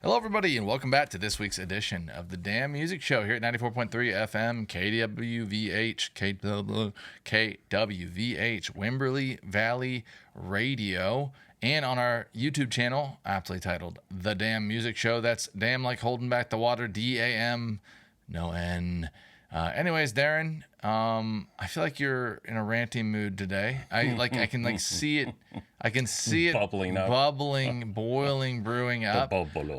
Hello, everybody, and welcome back to this week's edition of the Damn Music Show here at 94.3 FM, KWVH, Wimberley Valley Radio, and on our YouTube channel, aptly titled The Damn Music Show. That's damn like holding back the water, D-A-M, no N. Anyways, Darren, I feel like you're in a ranting mood today. I can see it. I can see it bubbling up, boiling, brewing up.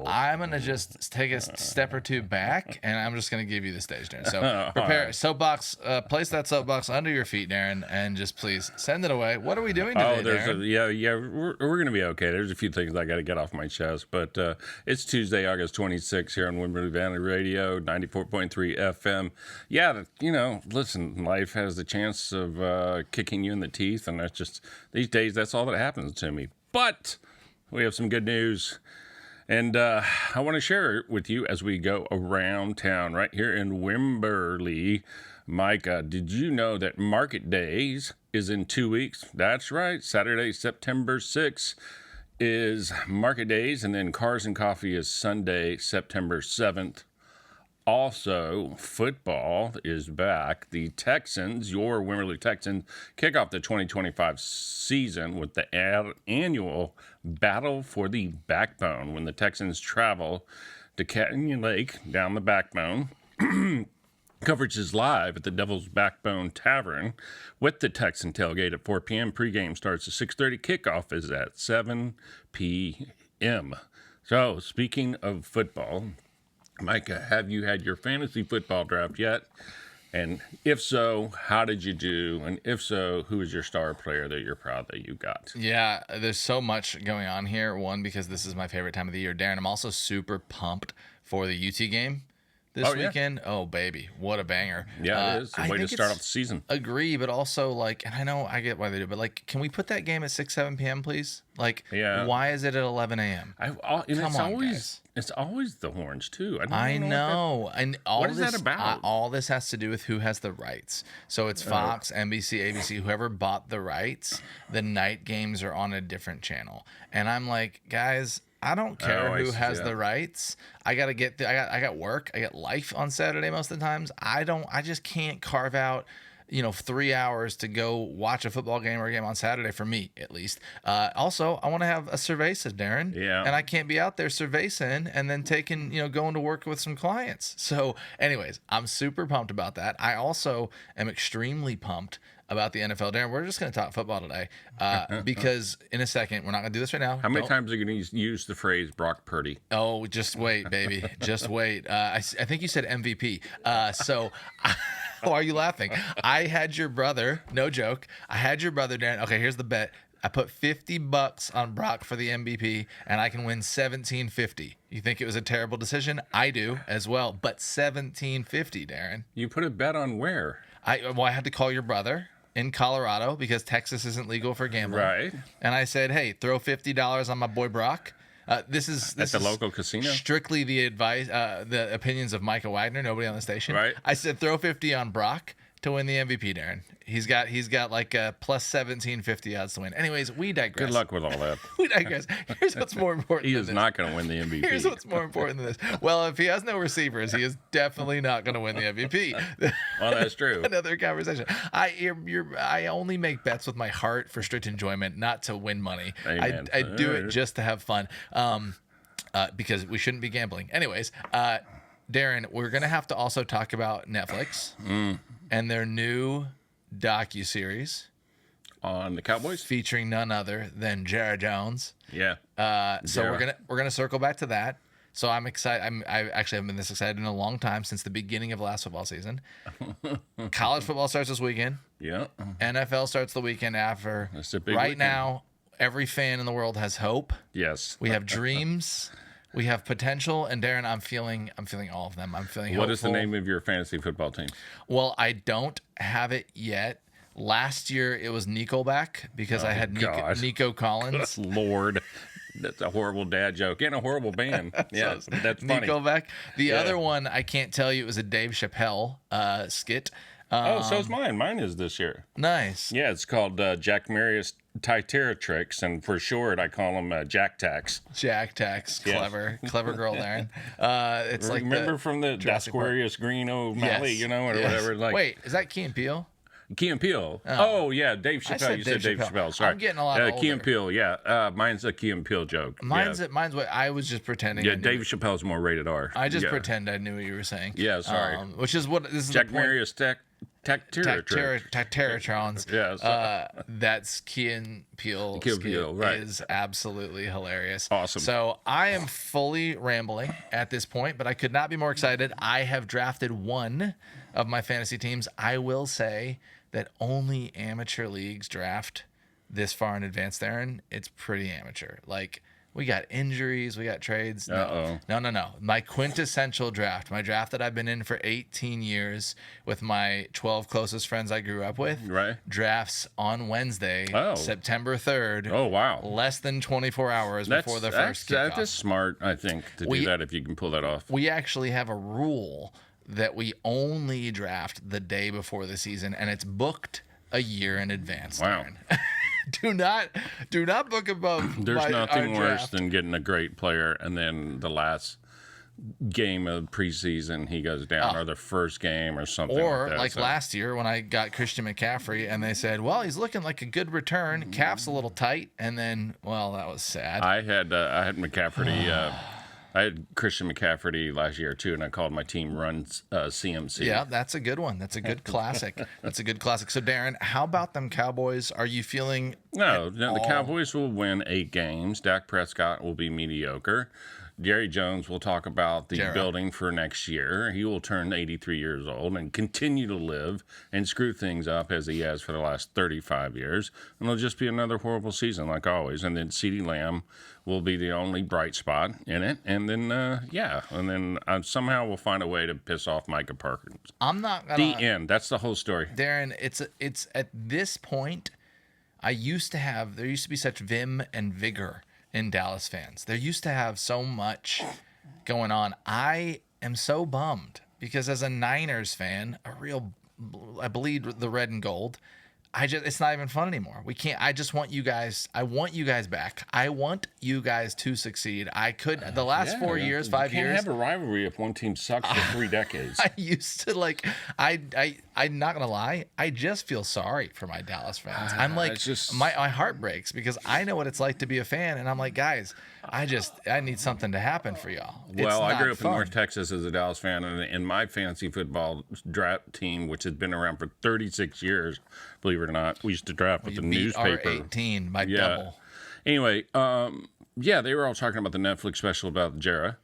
I'm gonna just take a step or two back, and I'm just gonna give you the stage, Darren. So prepare soapbox. Place that soapbox under your feet, Darren, and just please send it away. What are we doing today, Darren? We're gonna be okay. There's a few things I got to get off my chest, but it's Tuesday, August 26th here on Wimberley Valley Radio, 94.3 FM. Yeah, listen, life has the chance of kicking you in the teeth, and that's just these days. That's all that happens to me. But we have some good news, and I want to share it with you as we go around town right here in Wimberley. Micah, did you know that Market Days is in 2 weeks? That's right. Saturday, September 6th is Market Days, and then Cars and Coffee is Sunday, September 7th. Also, football is back. The Texans, your Wimberley Texans, kick off the 2025 season with the annual Battle for the Backbone when the Texans travel to Canyon Lake down the Backbone. Coverage is live at the Devil's Backbone Tavern with the Texan tailgate at 4 p.m. Pre-game starts at 6:30. Kickoff is at 7 p.m. So, speaking of football, Micah, have you had your fantasy football draft yet? And if so, how did you do? And if so, who is your star player that you're proud that you got? Yeah, there's so much going on here. One, because this is my favorite time of the year. Darren, I'm also super pumped for the UT game this weekend. Oh, baby. What a banger. Yeah, it is. A way to start off the season. Agree, but also, and I know I get why they do, but, can we put that game at 6, 7 p.m., please? Why is it at 11 a.m.? Guys. It's always the Horns, too. I know. And what is that about? All this has to do with who has the rights. So it's Fox, NBC, ABC, whoever bought the rights. The night games are on a different channel. And I'm like, guys, I don't care who has the rights. I got work. I got life on Saturday most of the times. I just can't carve out 3 hours to go watch a football game or a game on Saturday, for me, at least. Also, I want to have a cerveza, Darren. Yeah. And I can't be out there cervezing and then going to work with some clients. So, anyways, I'm super pumped about that. I also am extremely pumped about the NFL. Darren, we're just going to talk football today because in a second, we're not going to do this right now. How many times are you going to use the phrase Brock Purdy? Oh, just wait, baby. Just wait. I think you said MVP. Why are you laughing? I had your brother, no joke. I had your brother, Darren. Okay, here's the bet. I put $50 on Brock for the MVP, and I can win $17.50. You think it was a terrible decision? I do as well, but $17.50, Darren. You put a bet on where? I had to call your brother in Colorado because Texas isn't legal for gambling. Right. And I said, hey, throw $50 on my boy Brock. This is at the local casino. Strictly the advice, the opinions of Micah Wagner. Nobody on the station. Right. I said throw 50 on Brock to win the MVP, Darren. He's got like a plus 1750 odds to win. Anyways, we digress. Good luck with all that. We digress. Here's what's more important. He is not going to win the MVP. Here's what's more important than this. Well, if he has no receivers, he is definitely not going to win the MVP. Well, that's true. Another conversation. I only make bets with my heart for strict enjoyment, not to win money. Amen. I do it just to have fun. Because we shouldn't be gambling. Anyways, Darren, we're going to have to also talk about Netflix and their new docuseries on the Cowboys featuring none other than Jared Jones. Yeah. So we're gonna circle back to that. So I'm excited. I actually haven't been this excited in a long time, since the beginning of last football season. College football starts this weekend. Yeah. NFL starts the weekend after. That's a big right weekend. Now, every fan in the world has hope. Yes. We have dreams. We have potential, and Darren, I'm feeling all of them. I'm feeling hopeful. What is the name of your fantasy football team? Well, I don't have it yet. Last year it was Nickelback because I had Nico Collins. Lord, that's a horrible dad joke and a horrible band. Yeah, that's funny. Nickelback. The other one, I can't tell you. It was a Dave Chappelle skit. So is mine. Mine is this year. Nice. Yeah, it's called Jack Marius Titeratrix, and for short, I call him Jack Tax. Jack Tax, clever girl there. It's like remember from the Aquarius Green O'Malley, yes. or whatever. Like, wait, is that Key and Peele? Key and Peele. Oh yeah, Dave Chappelle. You said Dave Chappelle. Sorry, I'm getting a lot older. Key and Peele. Yeah, mine's a Key and Peele joke. Mine's what I was just pretending. Yeah, Dave Chappelle's more rated R. I just pretend I knew what you were saying. Yeah, sorry. Which is what this is. Jack Marius Tacteratrons. Yes. That's Key and Peele. Right. Is absolutely hilarious. Awesome. So I am fully rambling at this point, but I could not be more excited. I have drafted one of my fantasy teams. I will say that only amateur leagues draft this far in advance, Darren. It's pretty amateur. Like, we got injuries, we got trades. No. My quintessential draft, my draft that I've been in for 18 years with my 12 closest friends I grew up with, right? Drafts on Wednesday, September 3rd. Oh, wow. Less than 24 hours before the first kickoff. That's smart, I think, to do that if you can pull that off. We actually have a rule that we only draft the day before the season, and it's booked a year in advance. Wow. Do not book above. There's nothing worse than getting a great player and then the last game of preseason he goes down, or the first game or something. Or like that, last year when I got Christian McCaffrey and they said, well, he's looking like a good return. Calf's a little tight, and then that was sad. I had McCaffrey. I had Christian McCaffrey last year too, and I called my team Run CMC. Yeah, that's a good one. That's a good classic. So, Darren, how about them Cowboys? Are you feeling? No, the Cowboys will win 8 games. Dak Prescott will be mediocre. Jerry Jones will talk about the building for next year. He will turn 83 years old and continue to live and screw things up as he has for the last 35 years. And it'll just be another horrible season like always. And then CeeDee Lamb will be the only bright spot in it. And then, somehow we'll find a way to piss off Micah Parsons. I'm not gonna... The end. That's the whole story. Darren, it's at this point, there used to be such vim and vigor in Dallas fans. There used to have so much going on. I am so bummed because as a Niners fan, I bleed the red and gold. It's not even fun anymore. We can't. I want you guys back. I want you guys to succeed. The last 4 years, 5 years. You can't have a rivalry if one team sucks for 3 decades. I used to I'm not gonna lie. I just feel sorry for my Dallas fans. I'm like, my heart breaks because I know what it's like to be a fan, and I'm like, guys, I need something to happen for y'all. Well, I grew up in North Texas as a Dallas fan, and in my fantasy football draft team, which has been around for 36 years, believe it or not, we used to draft with the newspaper. R18 by double. Anyway, they were all talking about the Netflix special about Jera,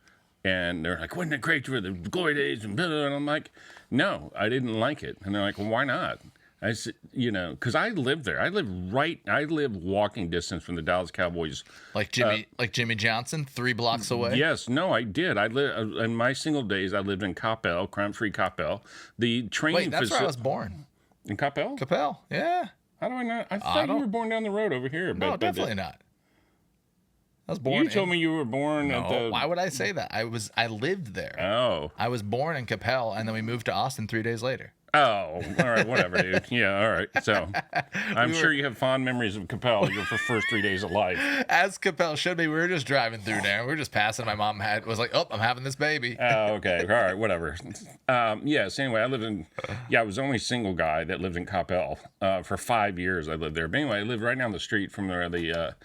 and they're like, wasn't it great for the glory days? And I'm like, no, I didn't like it. And they're like, well, why not? I said, because I live there. I live walking distance from the Dallas Cowboys. Like Jimmy Johnson, 3 blocks away? Yes. No, I did. I live in my single days. I lived in Coppell, crime-free Coppell. The training that's where I was born. In Coppell? Coppell, yeah. How do I not? I thought you were born down the road over here. No, definitely not. I was born. You told me you were born at the... Why would I say that? I lived there. Oh. I was born in Coppell, and then we moved to Austin 3 days later. Oh, all right, whatever, dude. Yeah, all right. So, I'm sure you have fond memories of Coppell your first 3 days of life. As Coppell should be. We were just driving through there. We were just passing. My mom was like, "Oh, I'm having this baby." Oh, okay. All right, whatever. Yes. Anyway, I was the only single guy that lived in Coppell for 5 years. I lived there. But anyway, I lived right down the street from where the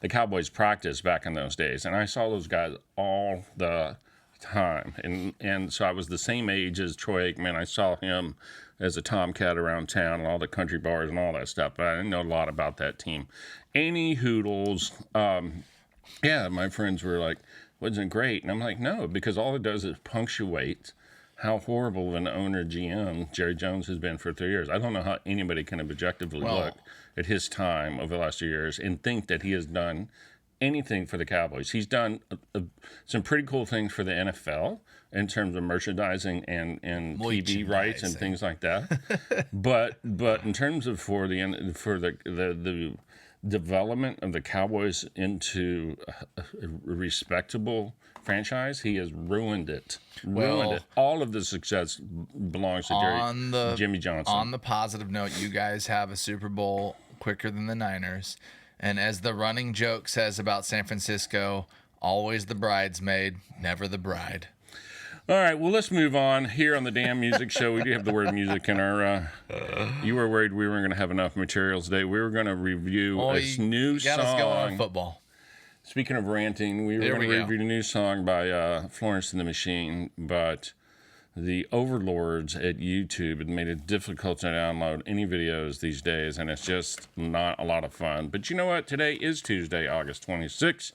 Cowboys practiced back in those days, and I saw those guys all the time, and so I was the same age as Troy Aikman. I saw him as a tomcat around town and all the country bars and all that stuff, but I didn't know a lot about that team. Any hoodles, my friends were like, wasn't it great? And I'm like, no, because all it does is punctuate how horrible of an owner GM Jerry Jones has been for 3 years. I don't know how anybody can objectively look at his time over the last 2 years and think that he has done anything for the Cowboys. He's done some pretty cool things for the NFL in terms of merchandising and TV rights and things like that. but in terms of for the development of the Cowboys into a respectable franchise, he has ruined it. All of the success belongs to Jimmy Johnson. On the positive note, you guys have a Super Bowl quicker than the Niners. And as the running joke says about San Francisco, always the bridesmaid, never the bride. All right, well, let's move on. Here on the Damn Music Show, we do have the word music in our... you were worried we weren't going to have enough material today. We were going to review a new song. Got us going on football. Speaking of ranting, we were going to review a new song by Florence and the Machine, but the overlords at YouTube had made it difficult to download any videos these days, and it's just not a lot of fun. But you know what? Today is Tuesday, August 26th,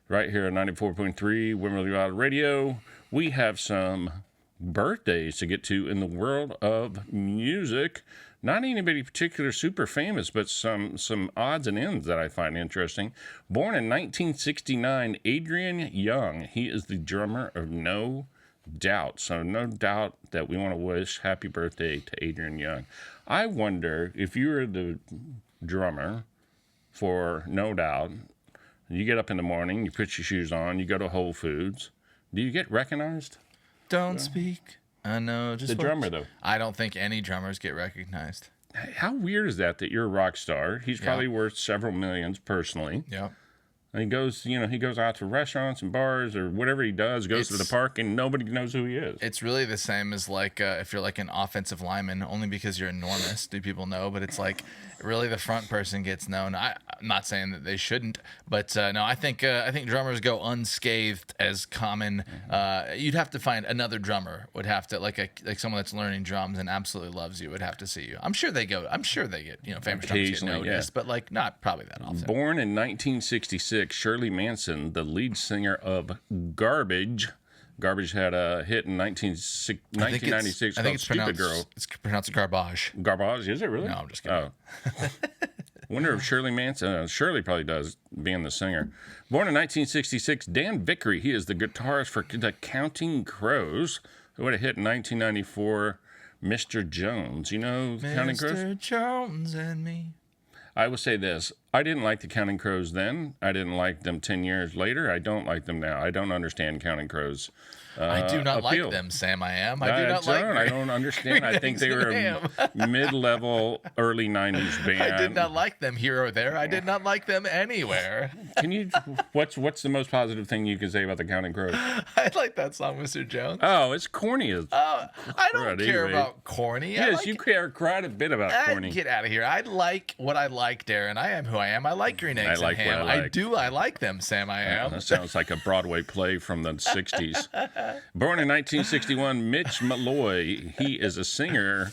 right here on 94.3 Wimberley Valley Radio. We have some birthdays to get to in the world of music. Not anybody particular super famous, but some odds and ends that I find interesting. Born in 1969, Adrian Young. He is the drummer of No Doubt. So no doubt that we want to wish happy birthday to Adrian Young. I wonder if you were the drummer for No Doubt, you get up in the morning, you put your shoes on, you go to Whole Foods. Do you get recognized? Don't speak. I know. Just the drummer, though. I don't think any drummers get recognized. How weird is that you're a rock star? He's probably worth several millions personally. Yeah. And he goes out to restaurants and bars or whatever he does, goes to the park, and nobody knows who he is. It's really the same as like if you're like an offensive lineman, only because you're enormous do people know, but it's like really the front person gets known. I'm not saying that they shouldn't, but no, I think drummers go unscathed as common. You'd have to find another drummer would have to like someone that's learning drums and absolutely loves you would have to see you. I'm sure they get famous drummers get noticed, but like not probably that often. Born in 1966. Shirley Manson, the lead singer of Garbage. Garbage had a hit in 1996 called Stupid Girl. It's pronounced Garbage. Garbage, is it really? No, I'm just kidding. Oh. Wonder if Shirley Manson, Shirley probably does, being the singer. Born in 1966, Dan Vickery, he is the guitarist for the Counting Crows, who had a hit in 1994, Mr. Jones. You know the Counting Crows? Mr. Jones and me. I will say this. I didn't like the Counting Crows then. I didn't like them 10 years later. I don't like them now. I don't understand Counting Crows. I do not appeal. like them, Sam. I don't understand. I think they were a mid-level, early 90s band. I did not like them here or there. I did not like them anywhere. Can you? What's the most positive thing you can say about the Counting Crows? I like that song, Mr. Jones. Oh, it's corny as I don't care about corny. Yes, you care quite a bit about corny. Get out of here. I like what I like, Darren. I am who I am. I like green eggs and ham. I like them, Sam. I am. That sounds like a Broadway play from the 60s. Born in 1961, Mitch Malloy. He is a singer,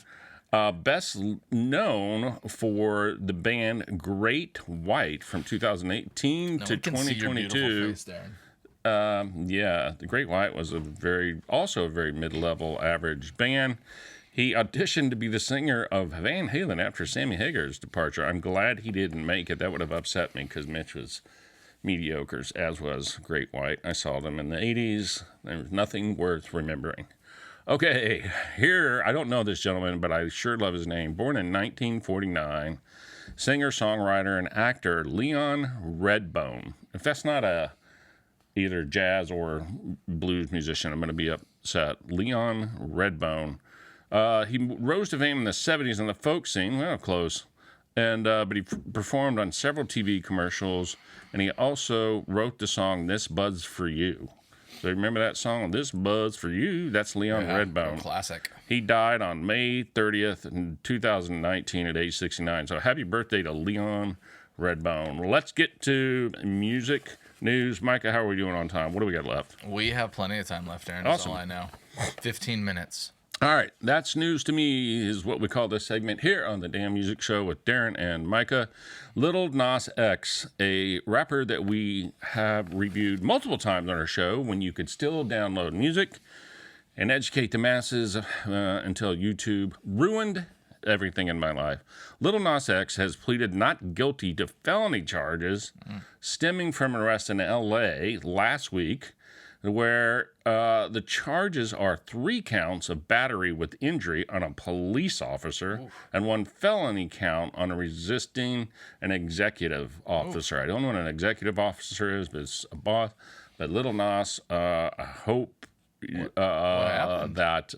best known for the band Great White from 2018 to 2022. The Great White was also a very mid-level average band. He auditioned to be the singer of Van Halen after Sammy Hagar's departure. I'm glad he didn't make it. That would have upset me because Mitch was mediocre, as was Great White. I saw them in the 80s. There was nothing worth remembering. Okay, here, I don't know this gentleman, but I sure love his name. Born in 1949, singer, songwriter, and actor Leon Redbone. If that's not either jazz or blues musician, I'm going to be upset. Leon Redbone. He rose to fame in the 70s in the folk scene. Well, close. But he performed on several TV commercials, and he also wrote the song "This Bud's for You." So remember that song, "This Bud's for You"? That's Leon Redbone. Classic. He died on May 30th in 2019 at age 69. So happy birthday to Leon Redbone. Let's get to music news. Micah, how are we doing on time? What do we got left? We have plenty of time left, Aaron. Awesome. That's all I know. 15 minutes. All right, that's news to me is what we call this segment here on the Damn Music Show with Darren and Micah. Lil Nas X, a rapper that we have reviewed multiple times on our show when you could still download music and educate the masses until YouTube ruined everything in my life. Lil Nas X has pleaded not guilty to felony charges stemming from an arrest in L.A. last week, where the charges are 3 counts of battery with injury on a police officer and 1 felony count on a resisting an executive officer. I don't know what an executive officer is, but it's a boss. But Lil Nas, I hope that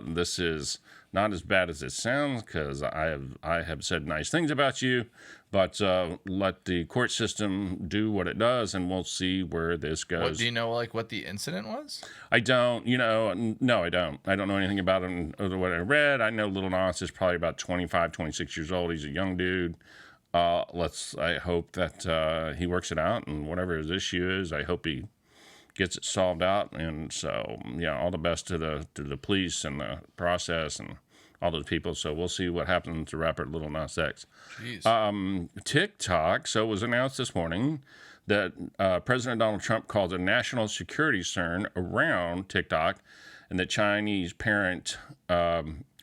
this is not as bad as it sounds, because I have said nice things about you, But let the court system do what it does, and we'll see where this goes. What, do you know, like, what the incident was? I don't, no, I don't. I don't know anything about him other than what I read. I know Lil Nas is probably about 25, 26 years old. He's a young dude. I hope that he works it out, and whatever his issue is, I hope he gets it solved out. And so, yeah, all the best to the police and the process and all those people. So we'll see what happens to rapper Lil Nas X. TikTok. So it was announced this morning that President Donald Trump called a national security concern around TikTok, and the Chinese parent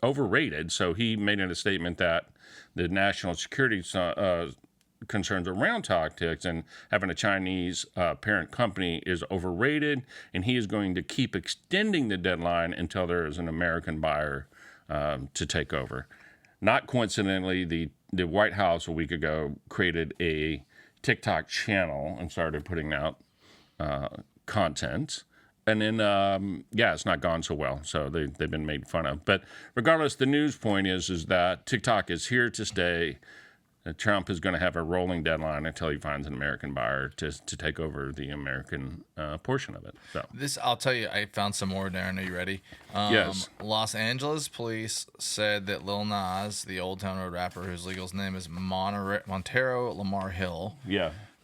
overrated. So he made a statement that the national security concerns around TikTok and having a Chinese parent company is overrated, and he is going to keep extending the deadline until there is an American buyer to take over. Not coincidentally, the White House a week ago created a TikTok channel and started putting out content. And then, it's not gone so well. So they've been made fun of. But regardless, the news point is that TikTok is here to stay. Trump is going to have a rolling deadline until he finds an American buyer to take over the American portion of it. So I'll tell you, I found some more, Darren. Are you ready? Yes. Los Angeles police said that Lil Nas, the Old Town Road rapper whose legal name is Montero Lamar Hill,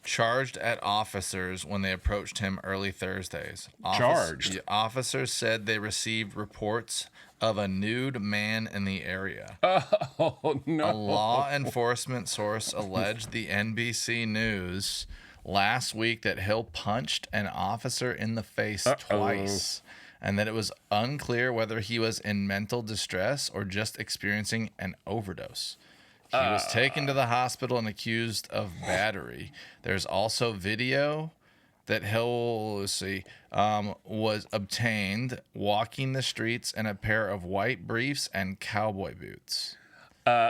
charged at officers when they approached him early Thursdays. Charged? Officers said they received reports of a nude man in the area. Oh, no. A law enforcement source alleged the NBC News last week that Hill punched an officer in the face twice, and that it was unclear whether he was in mental distress or just experiencing an overdose. He was taken to the hospital and accused of battery. There's also video that Hill, was obtained walking the streets in a pair of white briefs and cowboy boots.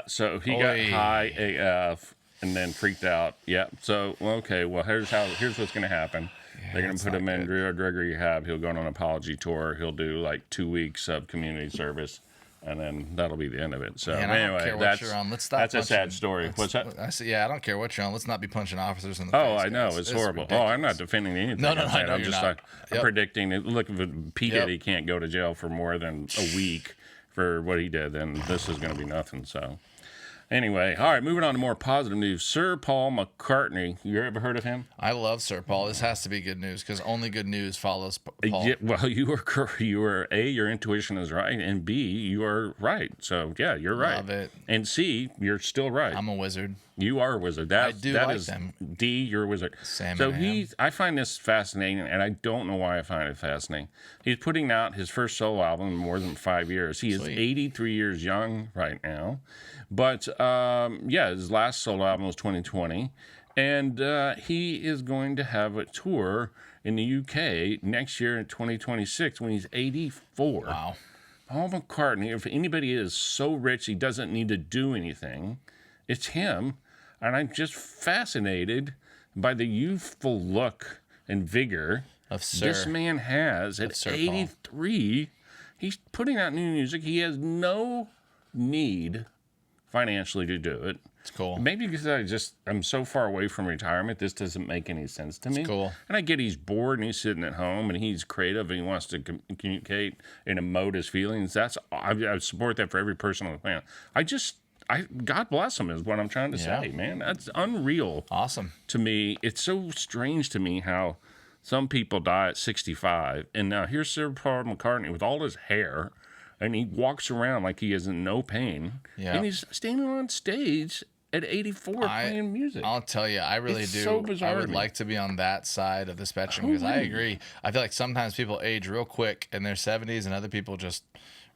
So he got high AF and then freaked out. Yeah. So, okay, well, here's what's going to happen. They're going to put him in drug rehab. He'll go on an apology tour. He'll do like 2 weeks of community service. And then that'll be the end of it. So anyway, that's a sad story. What's that? I say, I don't care what you're on. Let's not be punching officers in the face. Oh, I know. It's horrible. Ridiculous. I'm not defending anything. No, I'm just I'm predicting. Look, if P. Diddy can't go to jail for more than a week for what he did, then this is going to be nothing. So anyway, all right, moving on to more positive news. Sir Paul McCartney. You ever heard of him? I love Sir Paul. This has to be good news because only good news follows Paul. Yeah, well, you are A, your intuition is right, and B, you are right. So, yeah, you're right. Love it. And C, you're still right. I'm a wizard. You are a wizard. I do like them. D, you're a wizard. I find this fascinating, and I don't know why I find it fascinating. He's putting out his first solo album in more than 5 years. He is 83 years young right now. But, his last solo album was 2020. And he is going to have a tour in the UK next year in 2026 when he's 84. Wow. Paul McCartney, if anybody is so rich he doesn't need to do anything, it's him. And I'm just fascinated by the youthful look and vigor this man has at 83. Paul. He's putting out new music. He has no need financially to do it. It's cool. Maybe because I'm so far away from retirement, this doesn't make any sense to me. It's cool. And I get he's bored and he's sitting at home and he's creative and he wants to communicate and emote his feelings. I support that for every person on the planet. God bless him is what I'm trying to say, man. That's unreal. Awesome. To me, it's so strange to me how some people die at 65. And now here's Sir Paul McCartney with all his hair. And he walks around like he is in no pain. Yeah. And he's standing on stage at 84 playing music. I'll tell you, I really do. So bizarre. I would like to be on that side of the spectrum because I agree. I feel like sometimes people age real quick in their 70s and other people just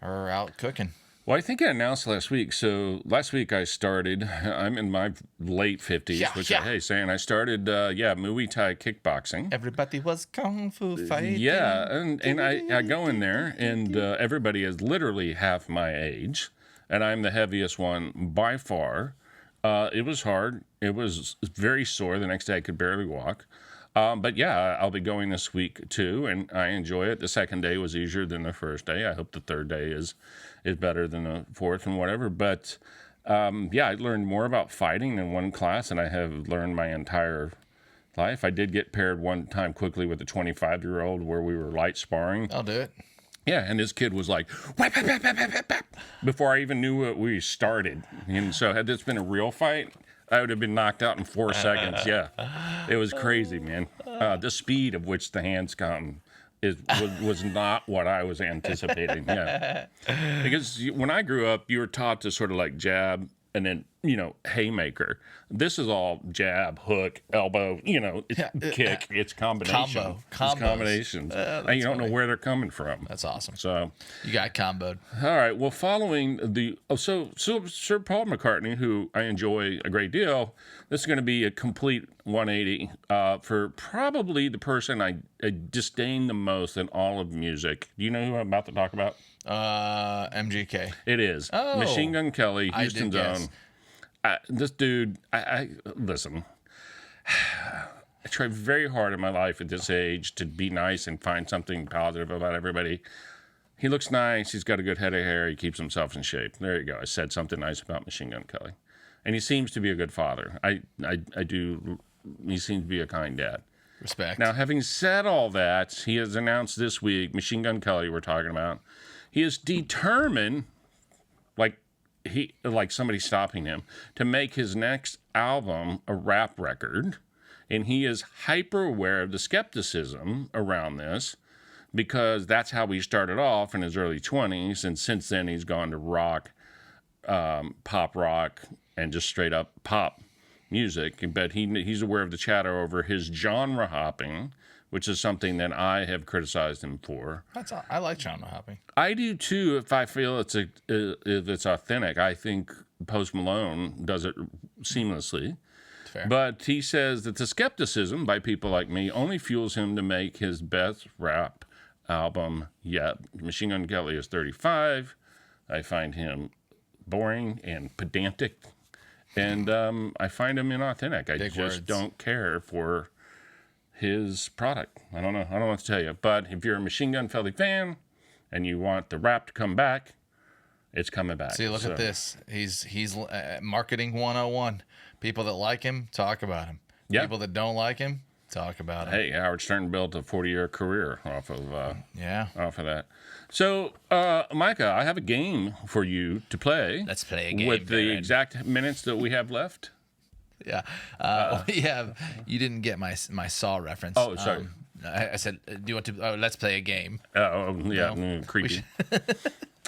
are out cooking. Well, I think I announced last week. So last week I'm in my late 50s, I started, Muay Thai kickboxing. Everybody was kung fu fighting. Yeah, and I go in there, and everybody is literally half my age, and I'm the heaviest one by far. It was hard. It was very sore. The next day I could barely walk. But yeah, I'll be going this week too, and I enjoy it. The second day was easier than the first day. I hope the third day is better than the fourth and whatever. But Yeah, I learned more about fighting in one class than I have learned my entire life. I did get paired one time quickly with a 25-year-old where we were light sparring. I'll do it. Yeah, and this kid was like, whap, whap, whap, whap, whap, whap, before I even knew what we started. And so had this been a real fight, I would have been knocked out in 4 seconds. Yeah, it was crazy, man. The speed of which the hands come was not what I was anticipating. Yeah, because when I grew up, you were taught to sort of like jab and then, haymaker. This is all jab, hook, elbow, kick. It's combination. It's combinations. And you don't know where they're coming from. That's awesome. So you got comboed. All right. Well, following so Sir Paul McCartney, who I enjoy a great deal, this is going to be a complete 180 for probably the person I disdain the most in all of music. Do you know who I'm about to talk about? MGK. It is. Oh, Machine Gun Kelly, Houston's own. This dude, I listen. I try very hard in my life at this age to be nice and find something positive about everybody. He looks nice. He's got a good head of hair. He keeps himself in shape. There you go. I said something nice about Machine Gun Kelly. And he seems to be a good father. I do. He seems to be a kind dad. Respect. Now, having said all that, he has announced this week, Machine Gun Kelly we're talking about, he is determined, like somebody stopping him, to make his next album a rap record. And he is hyper aware of the skepticism around this because that's how he started off in his early 20s. And since then, he's gone to rock, pop rock, and just straight up pop music. But he's aware of the chatter over his genre hopping, which is something that I have criticized him for. I like genre hopping. I do too. If I feel if it's authentic, I think Post Malone does it seamlessly. Fair. But he says that the skepticism by people like me only fuels him to make his best rap album yet. Machine Gun Kelly is 35. I find him boring and pedantic, and I find him inauthentic. I just don't care for his product. I don't know what to tell you. But if you're a Machine Gun Kelly fan and you want the rap to come back, it's coming back. See, look at this. He's marketing 101. People that like him, talk about him. Yeah. People that don't like him, talk about him. Hey, Howard Stern built a 40-year career off of that. So, Micah, I have a game for you to play. Let's play a game with the exact minutes that we have left. Yeah. We have. You didn't get my Saw reference. Oh, sorry. I said, do you want to? Oh, let's play a game. Oh, yeah, no? Creepy.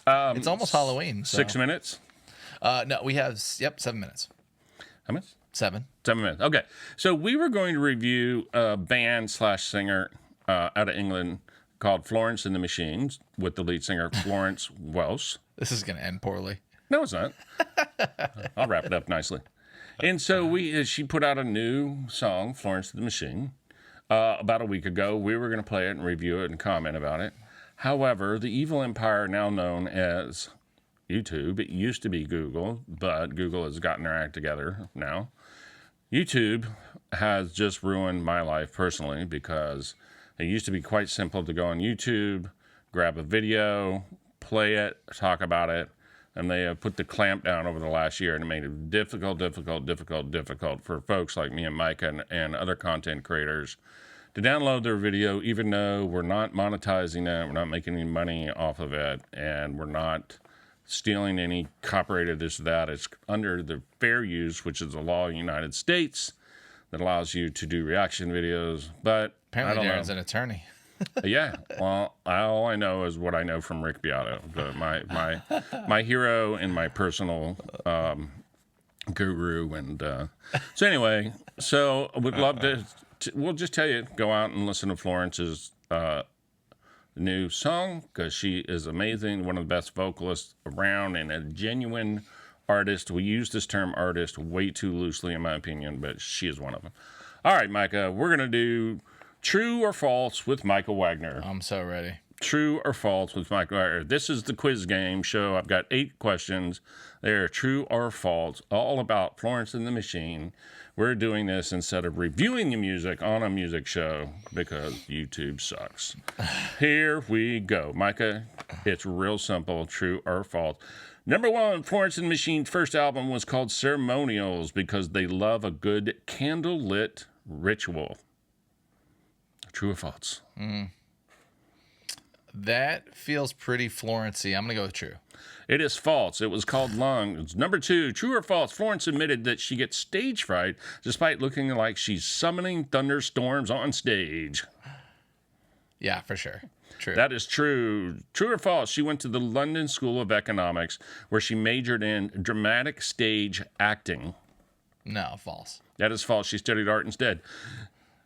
It's almost Halloween. So. 6 minutes. No, we have 7 minutes. How much? 7. 7 minutes. Okay. So we were going to review a band/singer out of England called Florence and the Machines with the lead singer Florence Welch. This is going to end poorly. No, it's not. I'll wrap it up nicely. And so she put out a new song, Florence and the Machine, about a week ago. We were going to play it and review it and comment about it. However, the evil empire now known as YouTube, it used to be Google, but Google has gotten their act together now. YouTube has just ruined my life personally because it used to be quite simple to go on YouTube, grab a video, play it, talk about it, and they have put the clamp down over the last year and made it difficult for folks like me and Mike and other content creators to download their video, even though we're not monetizing it, we're not making any money off of it, and we're not stealing any copyrighted this or that. It's under the fair use, which is the law in the United States that allows you to do reaction videos. But apparently Darren's an attorney. Yeah, well, all I know is what I know from Rick Beato, my hero and my personal guru. And so anyway, so I would love to. We'll just tell you, go out and listen to Florence's new song because she is amazing, one of the best vocalists around, and a genuine artist. We use this term artist way too loosely, in my opinion, but she is one of them. All right, Micah, we're gonna do True or False with Michael Wagner. I'm so ready. True or false with Michael Wagner. This is the quiz game show. I've got 8 questions. They're true or false, all about Florence and the Machine. We're doing this instead of reviewing the music on a music show because YouTube sucks. Here we go. Micah, it's real simple, true or false. Number one, Florence and the Machine's first album was called Ceremonials because they love a good candlelit ritual. True or false? That feels pretty Florence-y. I'm going to go with true. It is false. It was called Lungs. Number two, true or false, Florence admitted that she gets stage fright despite looking like she's summoning thunderstorms on stage. Yeah, for sure. True. That is true. True or false, she went to the London School of Economics where she majored in dramatic stage acting. No, false. That is false. She studied art instead.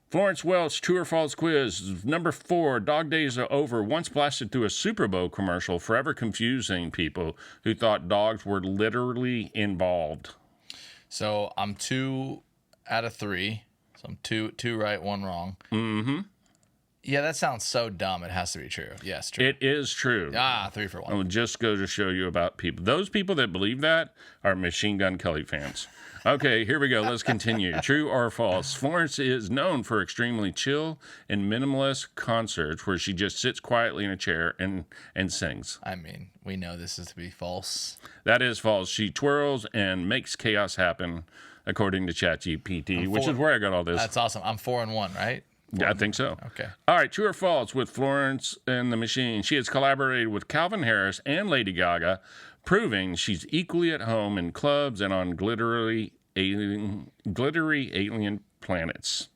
Florence Welch, true or false quiz. Number four, Dog Days Are Over once blasted through a Super Bowl commercial, forever confusing people who thought dogs were literally involved. So I'm 2 out of 3. So I'm two right, 1 wrong. Mm-hmm. Yeah, that sounds so dumb. It has to be true. Yes, true. It is true. 3 for 1. I will just go to show you about people. Those people that believe that are Machine Gun Kelly fans. Okay, here we go. Let's continue. True or false? Florence is known for extremely chill and minimalist concerts where she just sits quietly in a chair and sings. I mean, we know this is to be false. That is false. She twirls and makes chaos happen, according to ChatGPT, which is where I got all this. That's awesome. I'm 4 and 1, right? Yeah, I think so. Okay. All right, true or false with Florence and the Machine. She has collaborated with Calvin Harris and Lady Gaga, proving she's equally at home in clubs and on glittery alien planets.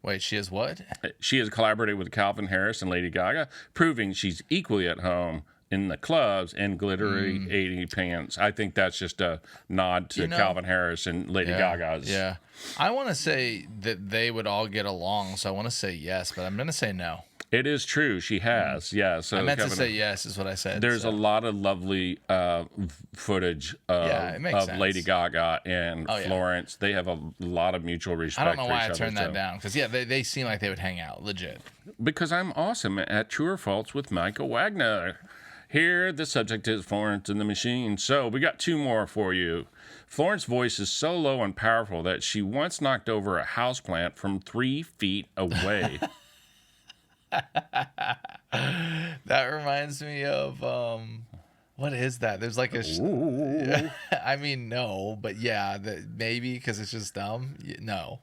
Wait, she is what? She has collaborated with Calvin Harris and Lady Gaga, proving she's equally at home in the clubs and glittery 80 pants. I think that's just a nod to Calvin Harris and Lady Gaga's. Yeah. I want to say that they would all get along, so I want to say yes, but I'm going to say no. It is true. She has. Yeah. So I meant to say yes is what I said. There's a lot of lovely footage of Lady Gaga and Florence. They have a lot of mutual respect. I don't know why I turned that down because they seem like they would hang out legit. Because I'm awesome at True or False with Michael Wagner. Here, the subject is Florence and the Machine. So we got 2 more for you. Florence's voice is so low and powerful that she once knocked over a houseplant from 3 feet away. That reminds me of what is that? There's like a I mean no, but yeah, maybe because it's just dumb. No.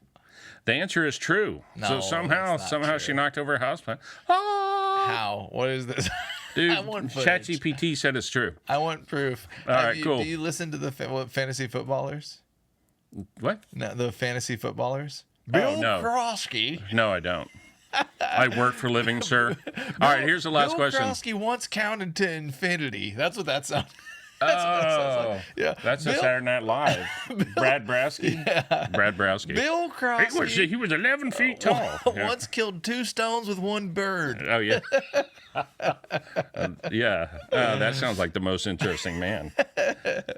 The answer is true. No, so somehow true. She knocked over a houseplant. Oh! How? What is this? Dude, ChatGPT said it's true. I want proof. All right, cool. Do you listen to the fantasy footballers? What? No, the fantasy footballers? Bill Krosky. No, I don't. I work for a living, sir. All right, here's the last question. Bill Krosky once counted to infinity. That's what that sounds. Like. Yeah, that's a Saturday Night Live. Brad Browski. Yeah. Brad Browski. Bill Krosky. He was 11 feet tall. Once killed 2 stones with 1 bird. Oh yeah. That sounds like the most interesting man.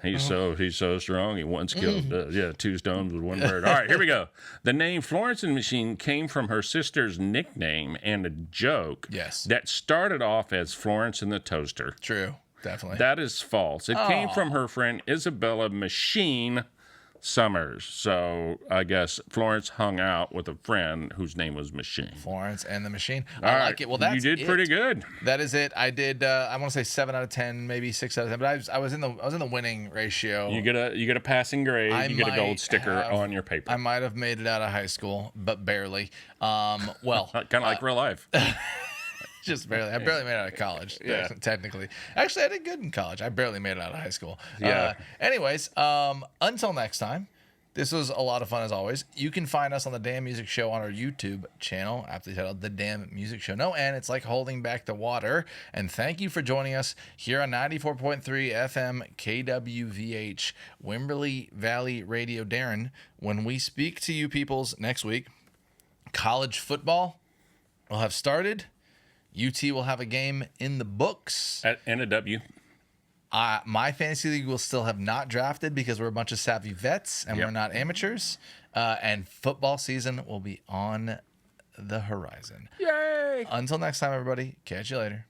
He's so strong. He once killed 2 stones with 1 bird. All right, here we go. The name Florence and the Machine came from her sister's nickname and a joke. Yes. That started off as Florence and the Toaster. True. Definitely. That is false. It came from her friend Isabella Machine Summers. So I guess Florence hung out with a friend whose name was Machine. Florence and the Machine. I like it. Well, that's you did pretty good. That is it. I did. I want to say 7 out of 10, maybe 6 out of 10. But I was in the winning ratio. You get a passing grade. You get a gold sticker on your paper. I might have made it out of high school, but barely. Well, kind of like real life. Just barely. I barely made it out of college, technically. Actually, I did good in college. I barely made it out of high school. Yeah. Anyways, until next time, this was a lot of fun as always. You can find us on the Damn Music Show on our YouTube channel, aptly titled The Damn Music Show. No, and it's like holding back the water. And thank you for joining us here on 94.3 FM KWVH, Wimberley Valley Radio. Darren, when we speak to you peoples next week, college football will have started. UT will have a game in the books. And a W. My fantasy league will still have not drafted because we're a bunch of savvy vets and we're not amateurs. And football season will be on the horizon. Yay! Until next time, everybody. Catch you later.